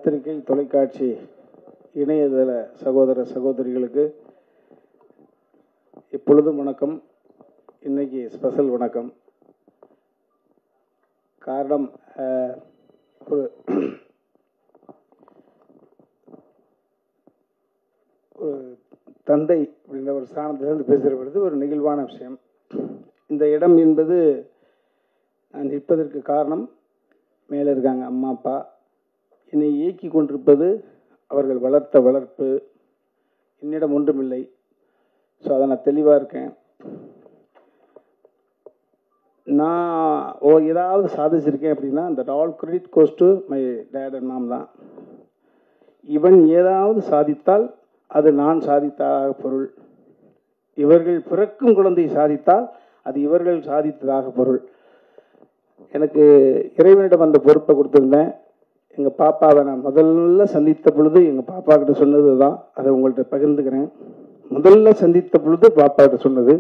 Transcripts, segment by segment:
பத்திரிகை தொலைக்காட்சி இணையதள சகோதர சகோதரிகளுக்கு இப்பொழுதும் வணக்கம். இன்னைக்கு ஸ்பெஷல் வணக்கம். காரணம், ஒரு தந்தை அப்படின்ற ஒரு ஸ்தானத்திலிருந்து பேசுகிற பொழுது ஒரு நெகிழ்வான விஷயம். இந்த இடம் என்பது நான் நிற்பதற்கு காரணம், மேலே இருக்காங்க அம்மா அப்பா, என்னை இயக்கி கொண்டிருப்பது அவர்கள் வளர்த்த வளர்ப்பு. என்னிடம் ஒன்றுமில்லை. ஸோ அதை நான் தெளிவாக இருக்கேன். நான் ஏதாவது சாதிச்சிருக்கேன் அப்படின்னா அந்த all credit goes to my dad and mom தான். இவன் ஏதாவது சாதித்தால் அது நான் சாதித்ததாக பொருள். இவர்கள் பிறக்கும் குழந்தை சாதித்தால் அது இவர்கள் சாதித்ததாக பொருள். எனக்கு இறைவனிடம் அந்த பொறுப்பை கொடுத்துருந்தேன். எங்கள் பாப்பாவை நான் முதல்ல சந்தித்த பொழுது எங்கள் பாப்பா கிட்ட சொன்னது தான், அதை உங்கள்கிட்ட பகிர்ந்துக்கிறேன். முதல்ல சந்தித்த பொழுது பாப்பா கிட்ட சொன்னது,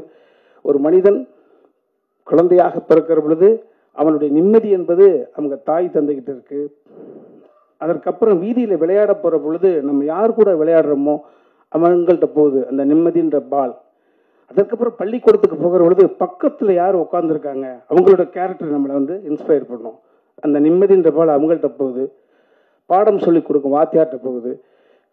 ஒரு மனிதன் குழந்தையாக பிறக்கிற பொழுது அவனுடைய நிம்மதி என்பது அவங்க தாய் தந்தைகிட்ட இருக்கு. அதற்கப்புறம் வீதியில் விளையாட போகிற பொழுது நம்ம யார் கூட விளையாடுறோமோ அவங்கள்ட்ட போகுது அந்த நிம்மதின்ற பால். அதுக்கப்புறம் பள்ளிக்கூடத்துக்கு போகிற பொழுது பக்கத்தில் யார் உட்காந்துருக்காங்க அவங்களோட கேரக்டர் நம்மளை இன்ஸ்பயர் பண்ணும். அந்த நிம்மதின்ற பால் அவங்கள்ட்ட போகுது. பாடம் சொல்லிக் கொடுக்கும் வாத்தியார்கிட்ட போகுது.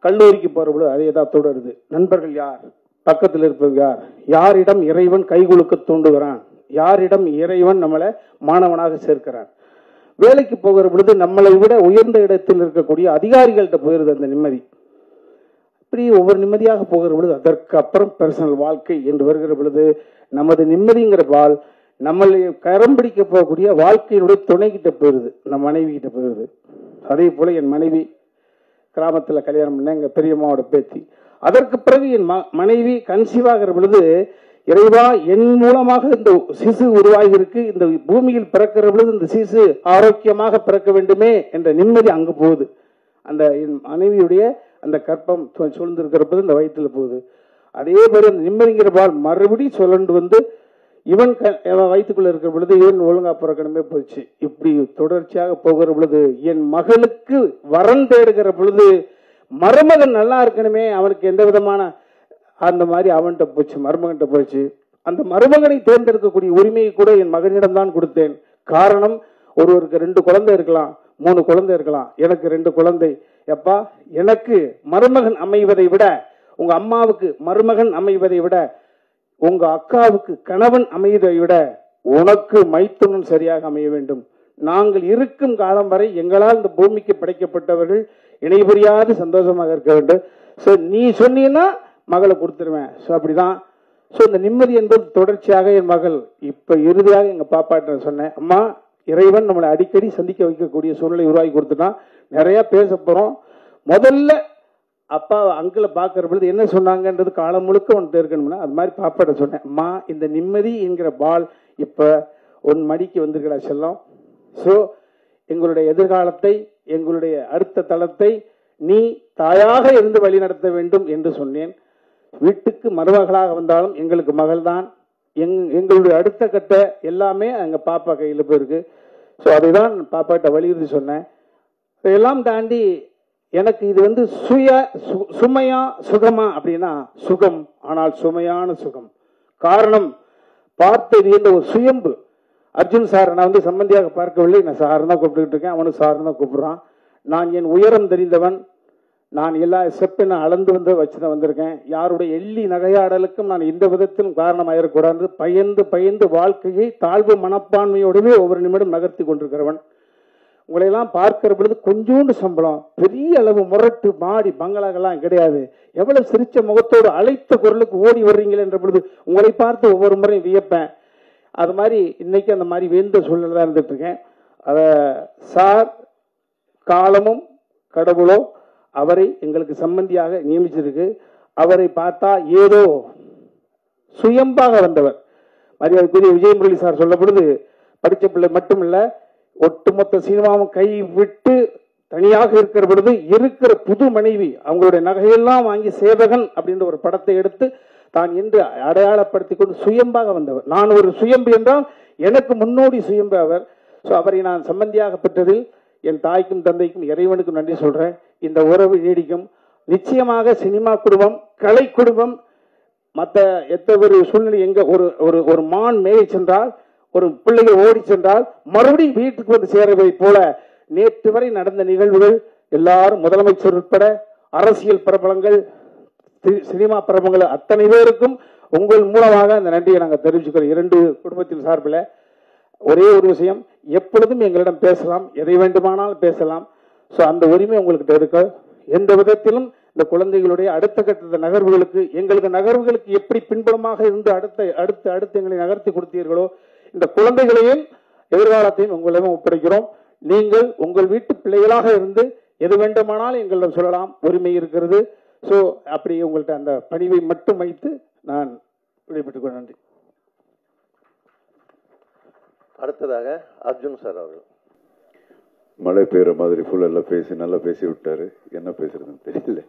கல்லூரிக்கு போகிற பொழுது அதே தான் தொடருது. நண்பர்கள் யார், பக்கத்தில் இருப்பது யார், யாரிடம் இறைவன் கைகுலுக்க தூண்டுகிறான், யாரிடம் இறைவன் நம்மளை மாணவனாக சேர்க்கிறான். வேலைக்கு போகிற பொழுது நம்மளை விட உயர்ந்த இடத்தில் இருக்கக்கூடிய அதிகாரிகள்கிட்ட போயிருது அந்த நிம்மதி. இப்படி ஒவ்வொரு நிம்மதியாக போகிற பொழுது அதற்கு அப்புறம் பர்சனல் வாழ்க்கை என்று வருகிற பொழுது நமது நிம்மதிங்கிற பால் நம்மளை கரம் பிடிக்க போகக்கூடிய வாழ்க்கையினுடைய துணைகிட்ட போயிருது, நம்ம மனைவி கிட்ட போயிருது. அதே போல என் மனைவி கிராமத்தில் கல்யாணம் பண்ண எங்கள் பெரியம்மாவோட பேத்தி. அதற்கு பிறகு என் மனைவி கன்சீவ் ஆகிற பொழுது இறைவா என் மூலமாக இந்த சிசு உருவாகி இருக்கு, இந்த பூமியில் பிறக்கிற பொழுது இந்த சிசு ஆரோக்கியமாக பிறக்க வேண்டுமே என்ற நிம்மதி அங்கு போகுது. அந்த என் மனைவியுடைய அந்த கற்பம் சூழ்ந்திருக்கிற போது இந்த வயிற்றுல போகுது. அதே போல அந்த நிம்மதிங்கிற பால் மறுபடியும் சொல்லண்டு இவன் வயிற்றுக்குள்ள இருக்கிற பொழுது இவன் ஒழுங்கா பிறக்கணுமே போச்சு. இப்படி தொடர்ச்சியாக போகிற பொழுது என் மகளுக்கு வரன் தேடுகிற பொழுது மருமகன் நல்லா இருக்கணுமே, அவனுக்கு எந்த விதமான அந்த மாதிரி அவன்கிட்ட போச்சு, மருமகன்கிட்ட போச்சு. அந்த மருமகனை தேர்ந்தெடுக்கக்கூடிய உரிமையை கூட என் மகனிடம் தான் கொடுத்தேன். காரணம், ஒருவருக்கு 2 குழந்தை இருக்கலாம், 3 குழந்தை இருக்கலாம், எனக்கு 2 குழந்தை. எப்பா, எனக்கு மருமகன் அமைவதை விட, உங்க அம்மாவுக்கு மருமகன் அமைவதை விட, உங்க அக்காவுக்கு கணவன் அமைவதை விட உனக்கு மைத்துனன் சரியாக அமைய வேண்டும். நாங்கள் இருக்கும் காலம் வரை எங்களால் இந்த பூமிக்கு படைக்கப்பட்டவர்கள் இணைபுரியாது சந்தோஷமாக இருக்க வேண்டும். ஸோ நீ சொன்னீன்னா மகளை கொடுத்துருவேன். ஸோ அப்படிதான். ஸோ இந்த நிம்மதி என்பது தொடர்ச்சியாக என் மகள் இப்போ இறுதியாக எங்கள் பாப்பாட்ட சொன்னேன், அம்மா இறைவன் நம்மளை அடிக்கடி சந்திக்க வைக்கக்கூடிய சூழ்நிலை உருவாக்கி கொடுத்துட்டான். நிறையா பேச போகிறோம். முதல்ல அப்பா அங்கிளை பார்க்குற பொழுது என்ன சொன்னாங்கன்றது காலம் முழுக்க ஒன்று இருக்கணும்னா அது மாதிரி பாப்பாட்ட சொன்னேன், அம்மா இந்த நிம்மதி என்கிற பால் இப்போ உன் மடிக்கு வந்திருக்கடா செல்லம். ஸோ எங்களுடைய எதிர்காலத்தை, எங்களுடைய அடுத்த தளத்தை நீ தாயாக இருந்து வழி நடத்த வேண்டும் என்று சொன்னேன். வீட்டுக்கு மருமகளாக வந்தாலும் எங்களுக்கு மகள் தான். எங்களுடைய அடுத்த கட்ட எல்லாமே எங்கள் பாப்பா கையில் போயிருக்கு. ஸோ அதை தான் பாப்பாட்ட வலியுறுத்தி சொன்னேன். இதையெல்லாம் தாண்டி எனக்கு இது சுமையா சுகமா அப்படின்னா சுகம், ஆனால் சுமையான சுகம். காரணம், பார்த்து இந்த ஒரு சுயம்பு. அர்ஜுன் சார் நான் சம்பந்தியாக பார்க்கவில்லை, நான் சார் தான் கூப்பிட்டுக்கிட்டு இருக்கேன், அவனுக்கு சார் தான் கூப்பிடுறான். நான் என் உயரம் தெரிந்தவன், நான் எல்லா ஸ்டெப்பை நான் அளந்து வச்சுதான் வந்திருக்கேன். யாருடைய எள்ளி நகையாடலுக்கும் நான் எந்த விதத்திலும் காரணமாயிடக்கூடாது. பயந்து வாழ்க்கையை தாழ்வு மனப்பான்மையோடவே ஒவ்வொரு நிமிடம் நகர்த்தி கொண்டிருக்கிறவன். உங்களையெல்லாம் பார்க்கிற பொழுது கொஞ்சோண்டு சம்பளம், பெரிய அளவு முரட்டு மாடி பங்களாக்கெல்லாம் கிடையாது. எவ்வளவு சிரிச்ச முகத்தோடு அழைத்த குரலுக்கு ஓடி வர்றீங்களே என்ற பொழுது உங்களை பார்த்து ஒவ்வொரு முறையும் வியப்பேன். அது மாதிரி இன்னைக்கு அந்த மாதிரி வேந்த சூழ்நிலை தான் இருந்துட்டு இருக்கேன். அதை சார் காலமும் கடவுளோ அவரை எங்களுக்கு சம்பந்தியாக நியமிச்சிருக்கு. அவரை பார்த்தா ஏதோ சுயம்பாக வந்தவர். மரியாதைக்குரிய விஜயமுரளி சார் சொல்ல பொழுது படித்த பிள்ளை மட்டுமில்ல, ஒட்டுமொத்த சினிமாவும் கை விட்டு தனியாக இருக்கிற பொழுது இருக்கிற புது மனைவி அவங்களுடைய நகையெல்லாம் வாங்கி சேவகன் அப்படின்ற ஒரு படத்தை எடுத்து தான் என்று அடையாளப்படுத்தி கொண்டு சுயம்பாக வந்தவர். நான் ஒரு சுயம்பு என்றால் எனக்கு முன்னோடி சுயம்பு அவர். ஸோ அவரை நான் சம்பந்தியாக பெற்றதில் என் தாய்க்கும் தந்தைக்கும் இறைவனுக்கும் நன்றி சொல்றேன். இந்த உறவு நீடிக்கும். நிச்சயமாக சினிமா குடும்பம், கலை குடும்பம், மற்ற எத்தனை சூழ்நிலை எங்க ஒரு மான் மேய சென்றால், ஒரு பிள்ளைகள் ஓடி சென்றால் மறுபடியும் வீட்டுக்கு வந்து சேரவை போல நேற்று வரை நடந்த நிகழ்வுகள் எல்லாரும் முதலமைச்சர் உட்பட அரசியல் பிரபலங்கள், சினிமா பிரபலங்கள் அத்தனை பேருக்கும் உங்கள் மூலமாக அந்த நன்றியை நாங்கள் தெரிவிச்சுக்கிறோம். 2 குடும்பத்தின் சார்பில் ஒரே ஒரு விஷயம், எப்பொழுதும் எங்களிடம் பேசலாம், எதை வேண்டுமானாலும் பேசலாம். ஸோ அந்த உரிமை உங்கள்கிட்ட இருக்கு. எந்த விதத்திலும் இந்த குழந்தைகளுடைய அடுத்த கட்ட நகர்வுகளுக்கு, எங்களுக்கு நகர்வுகளுக்கு எப்படி பின்புலமாக இருந்து அடுத்து எங்களை நகர்த்தி கொடுத்தீர்களோ, இந்த குழந்தைகளையும் எதிர்காலத்தையும் உங்களிடம் ஒப்படைக்கிறோம். நீங்கள் உங்கள் வீட்டு பிள்ளைகளாக இருந்து எது வேண்டுமானாலும் எங்களிடம் சொல்லலாம், உரிமை இருக்கிறது. ஸோ அப்படி உங்கள்கிட்ட அந்த பணிவை மட்டும் வைத்து நான் விடைபெற்றுக் கொள்ள நன்றி. அடுத்ததாக அர்ஜுன் சார் அவர்கள். மழை பெய்யுற மாதிரி ஃபுல் எல்லாம் நல்லா பேசி விட்டாரு. என்ன பேசுறதுன்னு தெரியல.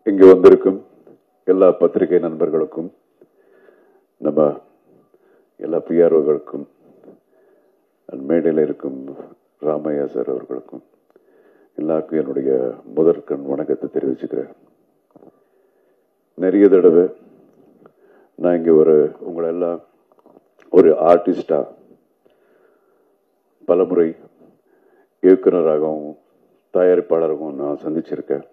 இங்கு வந்திருக்கும் எல்லா பத்திரிகை நண்பர்களுக்கும், நம்ம எல்லா பிஆர்ஓகளுக்கும், மேடையில் இருக்கும் ராமையா சார் அவர்களுக்கும் எல்லாருக்கும் என்னுடைய முதற்கண் வணக்கத்தை தெரிவிச்சுக்கிறேன். நிறைய தடவை நான் இங்கே உங்களெல்லாம் ஒரு ஆர்டிஸ்டா பலமுறை இயக்குனராகவும் தயாரிப்பாளராகவும் நான் சந்திச்சிருக்கேன்.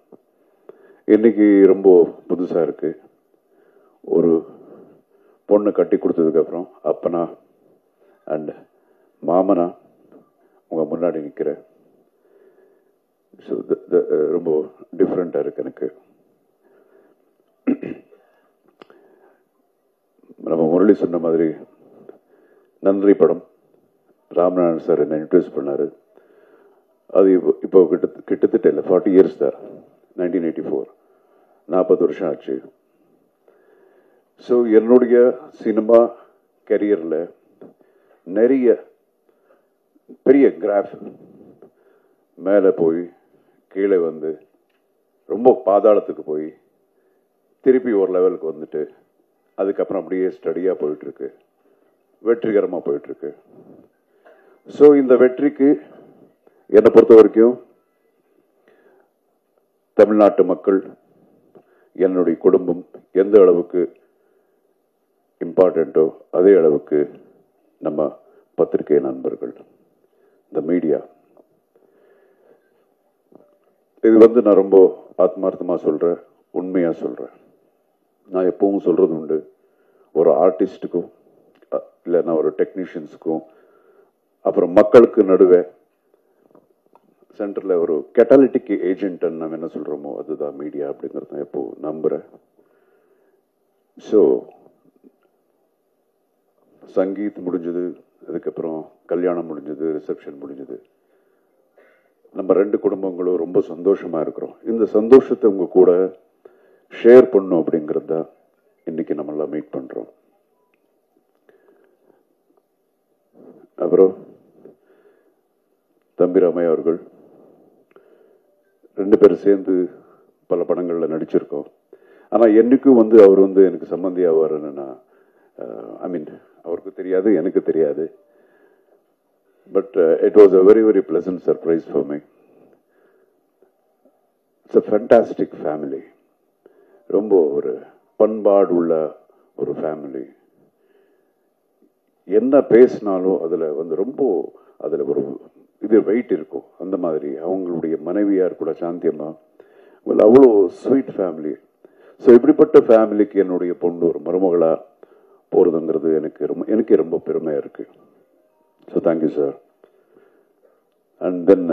இன்னைக்கு ரொம்ப புதுசாக இருக்கு. ஒரு பொண்ணை கட்டி கொடுத்ததுக்கப்புறம் அப்பனா அண்ட் மாமனா உங்கள் முன்னாடி நிற்கிறேன். ஸோ ரொம்ப டிஃப்ரெண்ட்டாக இருக்கு எனக்கு. நம்ம முரளி சொன்ன மாதிரி நன்றி படம் ராமநாதன் சார் என்னை இன்ட்ரடியூஸ் பண்ணார். அது இப்போ கிட்டத்தட்ட இல்லை 40 years தான். 1984, 40 வருஷம் ஆச்சு. ஸோ என்னுடைய சினிமா கரியரில் நிறைய பெரிய கிராஃப் மேலே போய் கீழே வந்து ரொம்ப பாதாளத்துக்கு போய் திருப்பி ஒரு லெவலுக்கு வந்துட்டு அதுக்கப்புறம் அப்படியே ஸ்டடியாக போயிட்டுருக்கு, வெற்றிகரமாக போயிட்டுருக்கு. ஸோ இந்த வெற்றிக்கு என்னை பொறுத்த வரைக்கும் தமிழ்நாட்டு மக்கள், என்னுடைய குடும்பம் எந்த அளவுக்கு இம்பார்ட்டண்ட்டோ அதே அளவுக்கு நம்ம பத்திரிகை நண்பர்கள், இந்த மீடியா. இது நான் ரொம்ப ஆத்மார்த்தமாக சொல்கிறேன், உண்மையாக சொல்கிறேன். நான் எப்பவும் சொல்கிறது உண்டு, ஒரு ஆர்டிஸ்ட்டுக்கும் இல்லைன்னா ஒரு டெக்னீஷியன்ஸுக்கும் அப்புறம் மக்களுக்கு நடுவே சென்டரில் ஒரு கேட்டலிட்டிக் ஏஜென்ட்னு நம்ம என்ன சொல்கிறோமோ அதுதான் மீடியா அப்படிங்கிறது நான் எப்போ நம்புகிறேன். ஸோ சங்கீத் முடிஞ்சது, அதுக்கப்புறம் கல்யாணம் முடிஞ்சது, ரிசப்ஷன் முடிஞ்சது. நம்ம 2 குடும்பங்களும் ரொம்ப சந்தோஷமாக இருக்கிறோம். இந்த சந்தோஷத்தை உங்கள் கூட ஷேர் பண்ணும் அப்படிங்கிறது தான் இன்னைக்கு நம்மளாம் மீட் பண்ணுறோம். அப்புறம் தம்பி ராமையா அவர்கள் 2 பேரும் சேர்ந்து பல படங்களில் நடிச்சிருக்கோம். ஆனால் என்னைக்கும் அவர் எனக்கு சம்பந்தி ஆவாருன்னு நான் அவருக்கு தெரியாது, எனக்கு தெரியாது. But it was a very very pleasant surprise for me. It's a fantastic family. ரொம்ப ஒரு பண்பாடு உள்ள ஒரு ஃபேமிலி. என்ன பேசினாலும் அதில் ரொம்ப அதில் ஒரு வெயிட் இருக்கும். அந்த மாதிரி அவங்களுடைய மனைவியார் கூட சாந்தியம்மா, அவ்வளோ ஸ்வீட் ஃபேமிலி. ஸோ இப்படிப்பட்ட ஃபேமிலிக்கு என்னுடைய பொண்ணு ஒரு மருமகளா போகிறதுங்கிறது எனக்கே ரொம்ப பெருமையாக இருக்கு. So thank you sir. And then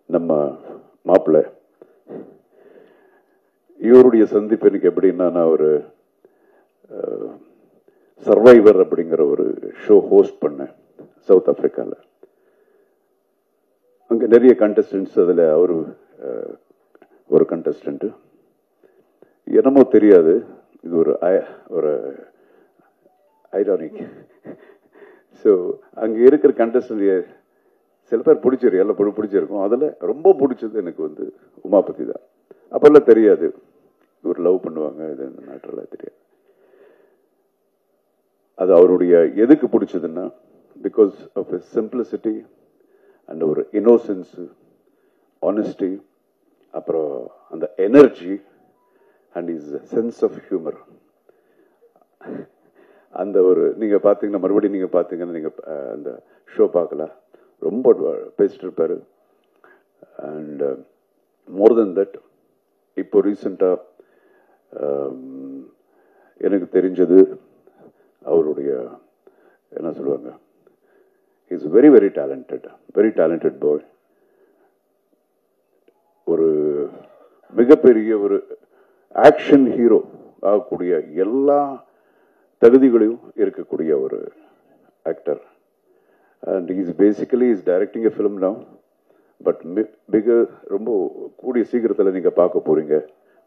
நம்ம மாப்பிள்ளை, இவருடைய சந்திப்பு எனக்கு எப்படின்னா, நான் ஒரு சர்வைவர் அப்படிங்கிற ஒரு ஷோ ஹோஸ்ட் பண்ணேன் சவுத் ஆப்பிரிக்காவில். அங்கே நிறைய கண்டஸ்டன்ட்ஸ், அதில் அவரு ஒரு கண்டஸ்டன்ட்டு. என்னமோ தெரியாது, இது ஒரு ஐரானிக். ஸோ அங்கே இருக்கிற கண்டஸ்டன்ட் சில பேர் பிடிச்சிருக்கு, எல்லாம் பிடிச்சிருக்கும். அதில் ரொம்ப பிடிச்சது எனக்கு உமாபதி தான். அப்பெல்லாம் தெரியாது இவர் லவ் பண்ணுவாங்க, இது மேட்டரெல்லாம் தெரியாது. அது அவருடைய எதுக்கு பிடிச்சதுன்னா, because of his simplicity and ஒரு இன்னோசன்ஸு, ஆனஸ்டி, அப்புறம் அந்த energy and his sense of humour. அந்த ஒரு நீங்கள் பார்த்தீங்கன்னா மறுபடியும் நீங்கள் பார்த்தீங்கன்னா நீங்கள் அந்த ஷோ பார்க்கலாம், ரொம்ப பேசிட்டு இருப்பார். அண்ட் மோர் தென் தட், இப்போ ரீசெண்டாக எனக்கு தெரிஞ்சது அவருடைய என்ன சொல்லுவாங்க, இஸ் வெரி வெரி டேலண்டட் பாய். ஒரு மிகப்பெரிய ஒரு ஆக்ஷன் ஹீரோ ஆகக்கூடிய எல்லா தகுதிகளையும் இருக்கக்கூடிய ஒரு actor. And is basically is directing a film now. But ரொம்ப கூடிய சீக்கிரத்தில் நீங்கள் பார்க்க போறீங்க,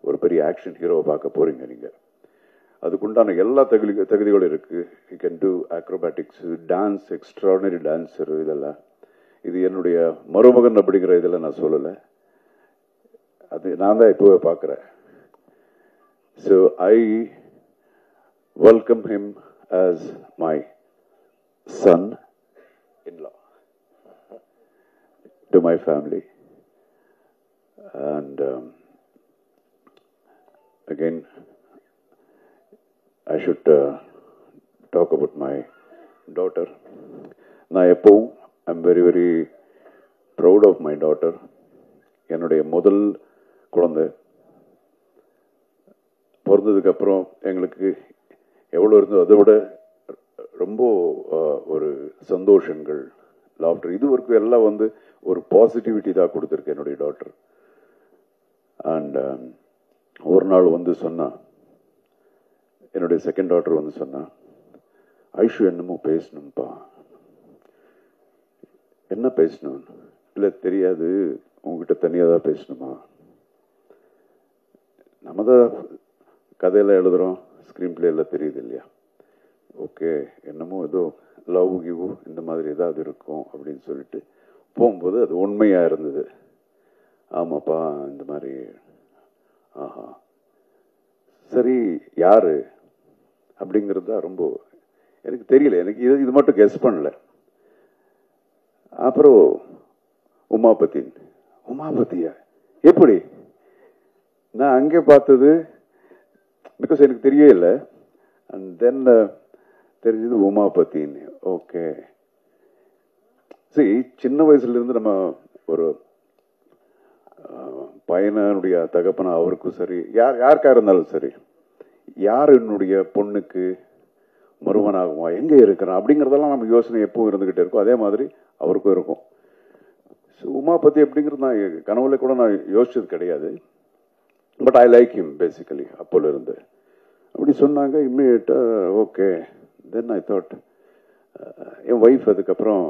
ஒரு பெரிய ஆக்ஷன் ஹீரோவை பார்க்க போறீங்க நீங்கள். அதுக்குண்டான எல்லா தகுதிகளும் இருக்கு. You can do அக்ரோபேட்டிக்ஸ், dance, extraordinary dancer. இதெல்லாம் இது என்னுடைய மருமகன் அப்படிங்கிற இதில் நான் சொல்லலை, அது நான் தான் இப்போவே பார்க்குறேன். So I welcome him as my son-in-law to my family. And again, I should talk about my daughter. நான் எப்பவும் I'm very very proud of my daughter. என்னுடைய முதல் குழந்தை பிறந்ததுக்கு அப்புறம் எங்களுக்கு எவ்வளோ இருந்தோ அதை விட ரொம்ப ஒரு சந்தோஷங்கள், லாஃப்டர், இது வரைக்கும் எல்லாம் வந்து ஒரு பாசிட்டிவிட்டி தான் கொடுத்துருக்கு என்னுடைய டாக்டர். அண்ட் ஒரு நாள் வந்து சொன்னா, என்னுடைய செகண்ட் டாக்டர் வந்து சொன்னா, ஐஷு என்னமோ பேசணும்ப்பா. என்ன பேசணும்? இல்லை தெரியாது, உங்ககிட்ட தனியாக தான் பேசணுமா? நம்ம தான் கதையெல்லாம் எழுதுகிறோம், ஸ்க்ரீன் பிளே எல்லாம் தெரியுது இல்லையா? ஓகே, என்னமோ ஏதோ லவ் கிவ் இந்த மாதிரி ஏதாவது இருக்கும் அப்படின்னு சொல்லிட்டு போகும்போது அது உண்மையாக இருந்தது. ஆமாப்பா இந்த மாதிரி. ஆஹா சரி, யாரு அப்படிங்கிறது தான் ரொம்ப எனக்கு தெரியல, எனக்கு இது மட்டும் கெஸ் பண்ணல. அப்புறம் உமாபதியா எப்படி? நான் அங்கே பார்த்தது பிகாஸ் எனக்கு தெரியவே இல்லை. அண்ட் தென் தெரிஞ்சது உமாபதின்னு. ஓகே, சரி, சின்ன வயசுலேருந்து நம்ம ஒரு பையனுடைய தகப்பனா அவருக்கும் சரி, யாருக்கா இருந்தாலும் சரி, யார் என்னுடைய பொண்ணுக்கு மருமனாகுமா, எங்கே இருக்கிறான் அப்படிங்கிறதெல்லாம் நம்ம யோசனை எப்பவும் இருந்துகிட்டே இருக்கும். அதே மாதிரி அவருக்கும் இருக்கும். ஸோ உமாபதி அப்படிங்கிறது நான் கனவுல கூட நான் யோசிச்சது கிடையாது. But I like him basically. அப்போல இருந்து அப்படி சொன்னாங்க. இம்மிடியேட்டாக ஓகே. தென் ஐ தாட், என் ஒய்ஃப் அதுக்கப்புறம்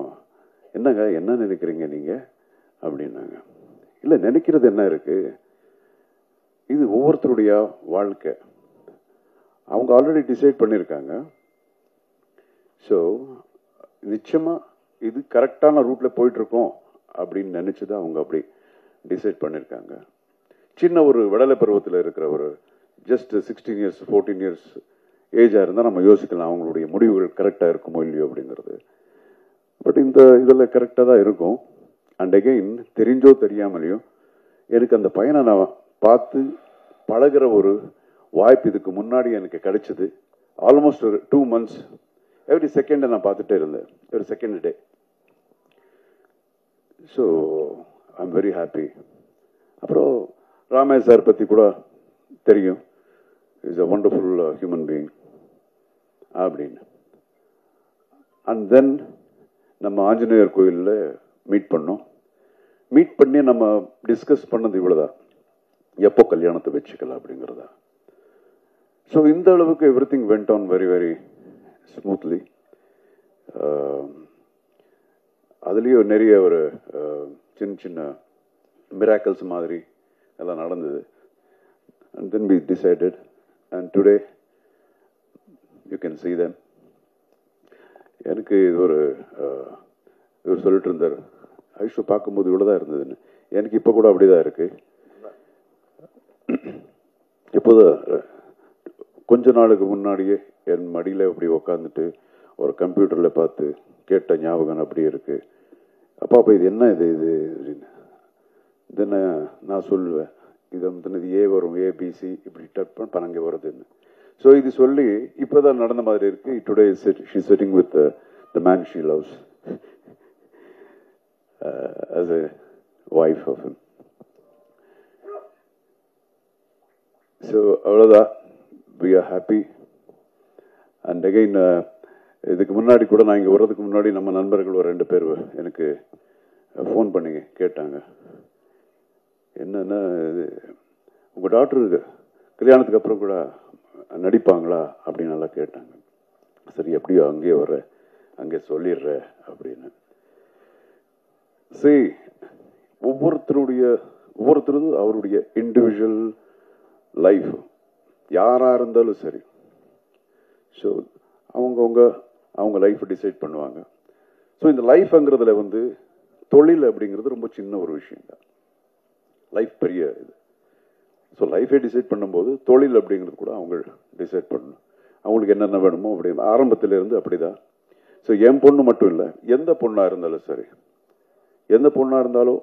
என்னங்க என்ன நினைக்கிறீங்க நீங்கள் அப்படின்னாங்க. இல்லை, நினைக்கிறது என்ன இருக்கு, இது ஒவ்வொருத்தருடைய வாழ்க்கை, அவங்க ஆல்ரெடி டிசைட் பண்ணியிருக்காங்க. ஸோ நிச்சயமாக இது கரெக்டான ரூட்டில் போயிட்டுருக்கோம் அப்படின்னு நினச்சிதான் அவங்க அப்படி டிசைட் பண்ணியிருக்காங்க. சின்ன ஒரு விடலை பருவத்தில் இருக்கிற ஒரு ஜஸ்ட் 16 years 14 years ஏஜாக இருந்தால் நம்ம யோசிக்கலாம் அவங்களுடைய முடிவுகள் கரெக்டாக இருக்குமோ இல்லையோ அப்படிங்கிறது. பட் இந்த இதில் கரெக்டாக தான் இருக்கும். அண்ட் அகெயின், தெரிஞ்சோ தெரியாமலையோ எனக்கு அந்த பையனை நான் பார்த்து பழகிற ஒரு வாய்ப்பு இதுக்கு முன்னாடி எனக்கு கிடைச்சது. ஆல்மோஸ்ட் ஒரு 2 months எவ்ரி செகண்டை நான் பார்த்துட்டே இருந்தேன், ஒரு second day. So I am very happy. அப்புறம் ராமேஷ் சார் பற்றி கூட தெரியும், is a wonderful human being அப்படின்னு. அண்ட் தென் நம்ம ஆஞ்சநேயர் கோயிலில் மீட் பண்ணோம். மீட் பண்ணி நம்ம டிஸ்கஸ் பண்ணது இவ்வளோதான், எப்போ கல்யாணத்தை வச்சுக்கலாம் அப்படிங்கிறதா. ஸோ இந்த அளவுக்கு every thing went on very very smoothly. அதுலேயும் நிறைய ஒரு சின்ன சின்ன மிராக்கிள்ஸ் மாதிரி எல்லாம் நடந்தது. And then we decided, and today you can see them. எனக்கு இது ஒரு இவர் சொல்லிட்டு இருந்தார், ஐஷு பார்க்கும்போது இவ்வளோதான் இருந்ததுன்னு. எனக்கு இப்போ கூட அப்படிதான் இருக்கு. இப்போது கொஞ்ச நாளுக்கு முன்னாடியே என் மடியில் இப்படி உக்காந்துட்டு ஒரு கம்ப்யூட்டரில் பார்த்து கேட்ட ஞாபகம் அப்படி இருக்கு. அப்பா அப்போ இது என்ன இது அப்படின்னு தென்ன நான் சொல்லுவேன், இது வந்து இது ஏ வரும், ஏபிசி இப்படி டப் பணங்க வருதுன்னு. ஸோ இது சொல்லி இப்போதான் நடந்த மாதிரி இருக்கு. Today she sitting with the man she loves as a wife of him. So அவ்வளோதான், we are happy. And again இதுக்கு முன்னாடி கூட நான் இங்கே வர்றதுக்கு முன்னாடி நம்ம நண்பர்கள் ஒரு 2 பேர் எனக்கு ஃபோன் பண்ணி கேட்டாங்க, என்னன்னா உங்கள் டாக்டர் கல்யாணத்துக்கு அப்புறம் கூட நடிப்பாங்களா அப்படின்னு நல்லா கேட்டாங்க. சரி எப்படியோ அங்கேயே வர்ற, அங்கே சொல்லிடுற அப்படின்னு. சரி, ஒவ்வொருத்தரும் அவருடைய இண்டிவிஜுவல் லைஃப் யாராக இருந்தாலும் சரி, ஸோ அவங்க லைஃப்பை டிசைட் பண்ணுவாங்க. ஸோ இந்த லைஃப்ங்கிறதுல வந்து தொழில் அப்படிங்கிறது ரொம்ப சின்ன ஒரு விஷயம் தான். லைஃப் பெரிய இது. ஸோ லைஃபை டிசைட் பண்ணும்போது தொழில் அப்படிங்கிறது கூட அவங்க டிசைட் பண்ணணும். அவங்களுக்கு என்னென்ன வேணுமோ அப்படி ஆரம்பத்திலேருந்து அப்படி தான். ஸோ என் பொண்ணு மட்டும் இல்லை, எந்த பொண்ணாக இருந்தாலும் சரி, எந்த பொண்ணாக இருந்தாலும்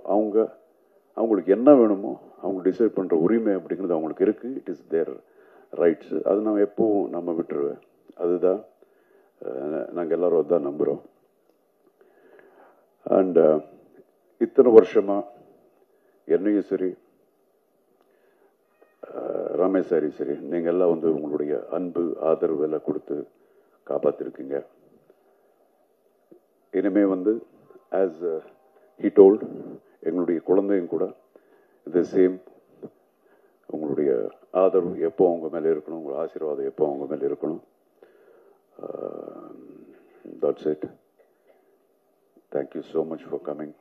அவங்களுக்கு என்ன வேணுமோ அவங்க டிசைட் பண்ணுற உரிமை அப்படிங்கிறது அவங்களுக்கு இருக்குது. It is their rights. அது நம்ம எப்பவும் நம்ம விட்டுருவேன். அதுதான் நாங்கள் எல்லாரும் அதுதான் நம்புகிறோம். அண்ட் இத்தனை வருஷமாக என்னையும் சரி, ரமேஷ் சாரி சரி, நீங்கள் எல்லாம் வந்து உங்களுடைய அன்பு ஆதரவு எல்லாம் கொடுத்து காப்பாற்றிருக்கீங்க. இனிமே வந்து ஆஸ் he told, எங்களுடைய குழந்தையும் கூட the same, உங்களுடைய ஆதரவு எப்போ அவங்க மேலே இருக்கணும், உங்கள் ஆசீர்வாதம் எப்போ அவங்க மேலே இருக்கணும். That's it. Thank you so much for coming.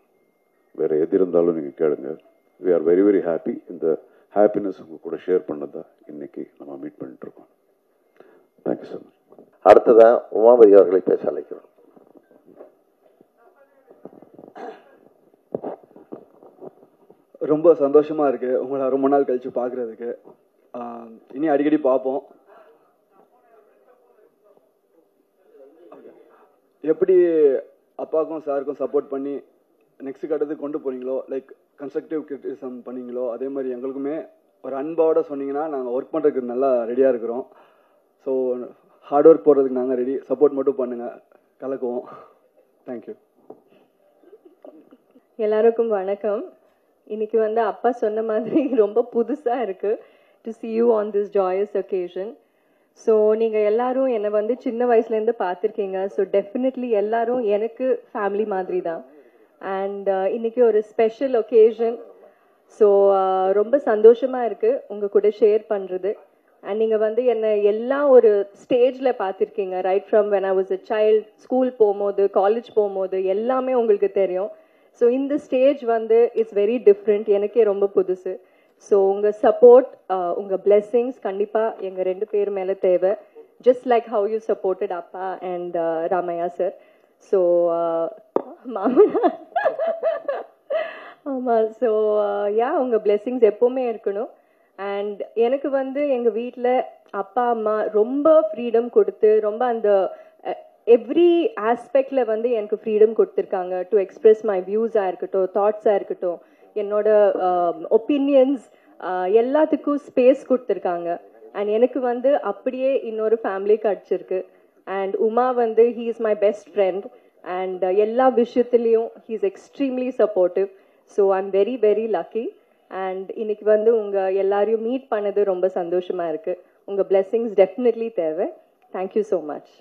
வேற எது இருந்தாலும் நீங்கள் கேளுங்க. We are very very happy. இந்த ஹாப்பினஸ் உங்க கூட ஷேர் பண்ணதா இன்னைக்கு நம்ம மீட் பண்ணிட்டு இருக்கோம். Thank you so much. அடுத்ததான் உமாபதி அவர்களை பேச அழைக்கிறோம். ரொம்ப சந்தோஷமா இருக்கு உங்களை ரொம்ப நாள் கழிச்சு பார்க்கறதுக்கு. இனி அடிக்கடி பார்ப்போம். எப்படி அப்பாவுக்கும் சாருக்கும் சப்போர்ட் பண்ணி நெக்ஸ்ட் கட்டத்துக்கு கொண்டு போறீங்களோ, லைக் கன்ஸ்ட்ரக்டிவ் கிரிட்டிசிசம் பண்ணீங்களோ, அதே மாதிரி எங்களுக்குமே ஒரு அன்போட சொன்னீங்கன்னா நாங்கள் ஒர்க் பண்ணுறதுக்கு நல்லா ரெடியாக இருக்கிறோம். ஸோ ஹார்ட் ஒர்க் போடுறதுக்கு நாங்கள் ரெடி. சப்போர்ட் மட்டும் பண்ணுங்க, கலக்குவோம். தேங்க்யூ. எல்லாருக்கும் வணக்கம். இன்னைக்கு வந்து அப்பா சொன்ன மாதிரி ரொம்ப புதுசாக இருக்கு to see you on this joyous occasion. So நீங்கள் எல்லாரும் என்னை வந்து சின்ன வயசுலேருந்து பார்த்துருக்கீங்க. ஸோ டெஃபினெட்லி எல்லாரும் எனக்கு ஃபேமிலி மாதிரி தான். அண்ட் இன்னைக்கு ஒரு ஸ்பெஷல் ஒகேஷன். ஸோ ரொம்ப சந்தோஷமாக இருக்குது உங்கள் கூட ஷேர் பண்ணுறது. அண்ட் நீங்கள் வந்து என்னை எல்லாம் ஒரு ஸ்டேஜில் பார்த்துருக்கீங்க. Right from when I was a child, school போகும்போது, காலேஜ் போகும்போது எல்லாமே உங்களுக்கு தெரியும். ஸோ இந்த ஸ்டேஜ் வந்து இட்ஸ் வெரி டிஃப்ரெண்ட், எனக்கே ரொம்ப புதுசு. ஸோ உங்கள் சப்போர்ட், உங்கள் பிளெஸ்ஸிங்ஸ் கண்டிப்பாக எங்கள் 2 பேர் மேலே தேவை. Just like how you supported அப்பா அண்ட் ராமையா சார். ஸோ மாமனா ஆமாம். ஸோ யா, உங்கள் பிளெஸ்ஸிங்ஸ் எப்போவுமே இருக்கணும். அண்ட் எனக்கு வந்து எங்கள் வீட்டில் அப்பா அம்மா ரொம்ப ஃப்ரீடம் கொடுத்து, ரொம்ப அந்த எவ்ரி ஆஸ்பெக்ட்ல வந்து எனக்கு ஃப்ரீடம் கொடுத்துருக்காங்க. டு எக்ஸ்பிரஸ் மை வியூஸாக இருக்கட்டும், தாட்ஸாக இருக்கட்டும், என்னோட ஒப்பீனியன்ஸ் எல்லாத்துக்கும் ஸ்பேஸ் கொடுத்துருக்காங்க. அண்ட் எனக்கு வந்து அப்படியே இன்னொரு ஃபேமிலி கிடச்சிருக்கு. அண்ட் உமா வந்து he is my best friend. And எல்லா விஷயத்துலேயும் he is extremely supportive. So I am very very lucky. And இன்னைக்கு வந்து உங்கள் எல்லாரையும் மீட் பண்ணது ரொம்ப சந்தோஷமாக இருக்குது. உங்கள் பிளெஸ்ஸிங்ஸ் டெஃபினெட்லி தேவை. Thank you so much.